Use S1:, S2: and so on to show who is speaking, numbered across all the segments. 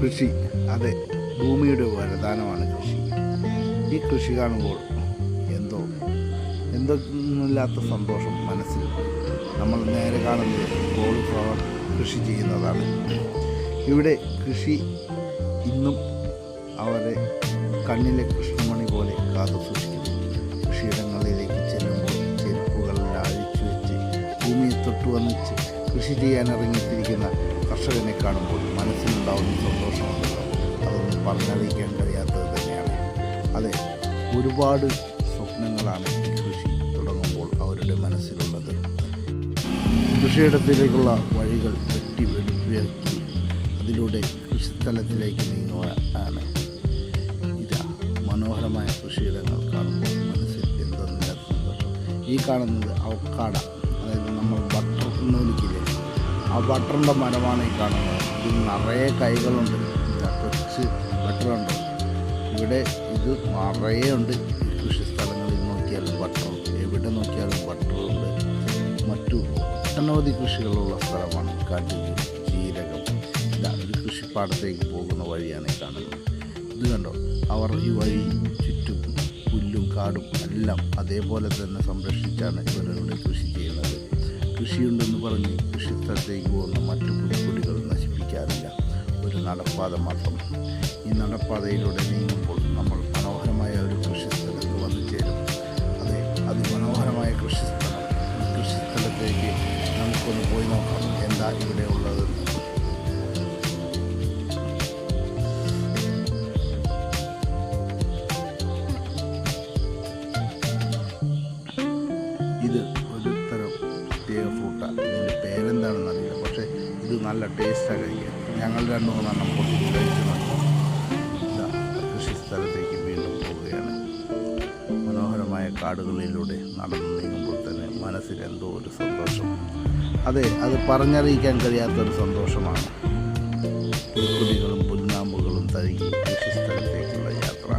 S1: കൃഷി, അതെ, ഭൂമിയുടെ വരദാനമാണ് കൃഷി. ഈ കൃഷി കാണുമ്പോൾ എന്തൊന്നുമില്ലാത്ത സന്തോഷം മനസ്സിൽ. നമ്മൾ നേരെ കാണുന്നത് കോളിഫ്ലവർ കൃഷി ചെയ്യുന്നതാണ്. ഇവിടെ കൃഷി ഇന്നും അവരെ കണ്ണിലെ കൃഷ്ണമണി പോലെ കാത്തു സൂക്ഷിക്കുന്നു. കൃഷിയിടങ്ങളിലേക്ക് ചെല്ലുമ്പോൾ ചെരുപ്പുകളിൽ അഴിച്ചു വെച്ച് ഭൂമിയെ തൊട്ടു വന്നിച്ച് കൃഷി ചെയ്യാൻ ഇറങ്ങിത്തിരിക്കുന്ന കർഷകനെ കാണുമ്പോൾ മനസ്സിലുണ്ടാവുന്ന സന്തോഷമുണ്ടല്ലോ, അതൊന്നും പറഞ്ഞറിയിക്കാൻ കഴിയാത്തത് തന്നെയാണ്. അതെ, ഒരുപാട് സ്വപ്നങ്ങളാണ് ഈ കൃഷി തുടങ്ങുമ്പോൾ അവരുടെ മനസ്സിലുള്ളത്. കൃഷിയിടത്തിലേക്കുള്ള വഴികൾ വെട്ടി വെളുപ്പിയാക്കി അതിലൂടെ കൃഷിസ്ഥലത്തിലേക്ക് നീങ്ങുകയാണ്. ഇതാ മനോഹരമായ കൃഷിയിടങ്ങൾ കാണുമ്പോൾ മനസ്സിൽ എന്തെന്നില്ലാത്ത സന്തോഷം. ഈ കാണുന്നത് അവക്കാട, അതായത് നമ്മൾ ബട്ടർ എന്ന് വിളിക്കില്ലേ, ആ ബട്ടറിൻ്റെ മരമാണ് ഈ കാണുന്നത്. ഇതിൽ നിറയെ കൈകളുണ്ട്. കൊച്ച് ബട്ടറുണ്ട്. ഇവിടെ ഇത് നിറയെ ഉണ്ട്. ഈ കൃഷി സ്ഥലങ്ങളിൽ നോക്കിയാലും ബട്ടർ, എവിടെ നോക്കിയാലും ബട്ടറുണ്ട്. മറ്റു ഒട്ടനവധി കൃഷികളുള്ള സ്ഥലമാണ്. കടുക്, ജീരകം. ഇതാ ഒരു കൃഷിപ്പാടത്തേക്ക് പോകുന്ന വഴിയാണ് ഈ കാണുന്നത്. ഇത് കണ്ടോ, അവർ ഈ വഴി ചുറ്റും പുല്ലും കാടും എല്ലാം അതേപോലെ തന്നെ സംരക്ഷിച്ചാണ് ഇവരുടെ കൃഷി ചെയ്യുന്നത്. കൃഷിയുണ്ടെന്ന് പറഞ്ഞ് കൃഷിസ്ഥലത്തേക്ക് പോകുന്ന മറ്റു പുൽക്കൊടികൾ നശിപ്പിക്കാറില്ല. ഒരു നടപ്പാത മാത്രം. ഈ നടപ്പാതയിലൂടെ നീങ്ങുമ്പോൾ നമ്മൾ മനോഹരമായ ഒരു കൃഷിസ്ഥലത്ത് വന്നു ചേരും. അതെ, അതിമനോഹരമായ കൃഷിസ്ഥലത്തേക്ക് നമുക്കൊന്ന് പോയി നോക്കാം എന്താ ഇവിടെ ഉള്ളതെന്ന്. ഇത് ഒരു തരം പ്രത്യേക ഫ്രൂട്ടാണ്. ഇതിൻ്റെ പേരെന്താണെന്ന് അറിയില്ല, പക്ഷേ ഇത് നല്ല ടേസ്റ്റാണ് കഴിക്കാൻ. ഞങ്ങൾ 2-3 പൊട്ടിച്ച് കഴിക്കുന്നത്. കൃഷിസ്ഥലത്തേക്ക് വീണ്ടും പോവുകയാണ്. മനോഹരമായ കാടുകളിലൂടെ നടന്നു നീങ്ങുമ്പോൾ തന്നെ മനസ്സിൽ എന്തോ ഒരു സന്തോഷം. അതെ, അത് പറഞ്ഞറിയിക്കാൻ കഴിയാത്തൊരു സന്തോഷമാണ്. പുൽക്കൊടികളും പുൽനാമ്പുകളും തഴുകി കൃഷിസ്ഥലത്തേക്കുള്ള യാത്ര.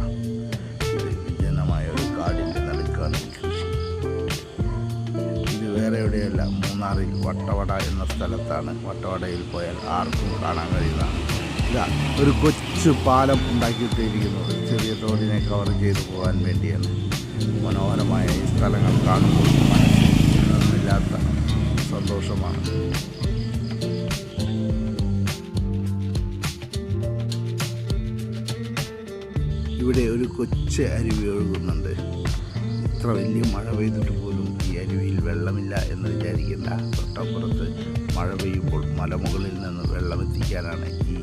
S1: ഇത് വിജനമായ ഒരു കാടിൻ്റെ നടുക്കാണ് കൃഷി. ഇത് വേറെ എവിടെയല്ല, മൂന്നാറിൽ വട്ടവട എന്ന സ്ഥലത്താണ്. വട്ടവടയിൽ പോയാൽ ആർക്കും കാണാൻ കഴിയുന്നതാണ്. ഇതാ ഒരു കൊച്ചു പാലം ഉണ്ടാക്കിയിട്ടിരിക്കുന്നത് ചെറിയ തോടിനെ കവർ ചെയ്തു പോകാൻ വേണ്ടിയാണ്. മനോഹരമായ ഈ സ്ഥലങ്ങൾ കാണുമ്പോൾ മനസ്സില്ലാത്ത സന്തോഷമാണ്. ഇവിടെ ഒരു കൊച്ചു അരുവി ഒഴുകുന്നുണ്ട്. ഇത്ര വലിയ മഴ പെയ്തിട്ട് പോലും ഈ അരുവിയിൽ വെള്ളമില്ല എന്ന് വിചാരിക്കേണ്ട. തൊട്ടപ്പുറത്ത് മഴ പെയ്യുമ്പോൾ മലമുകളിൽ നിന്ന് വെള്ളമെത്തിക്കാനാണ് ഈ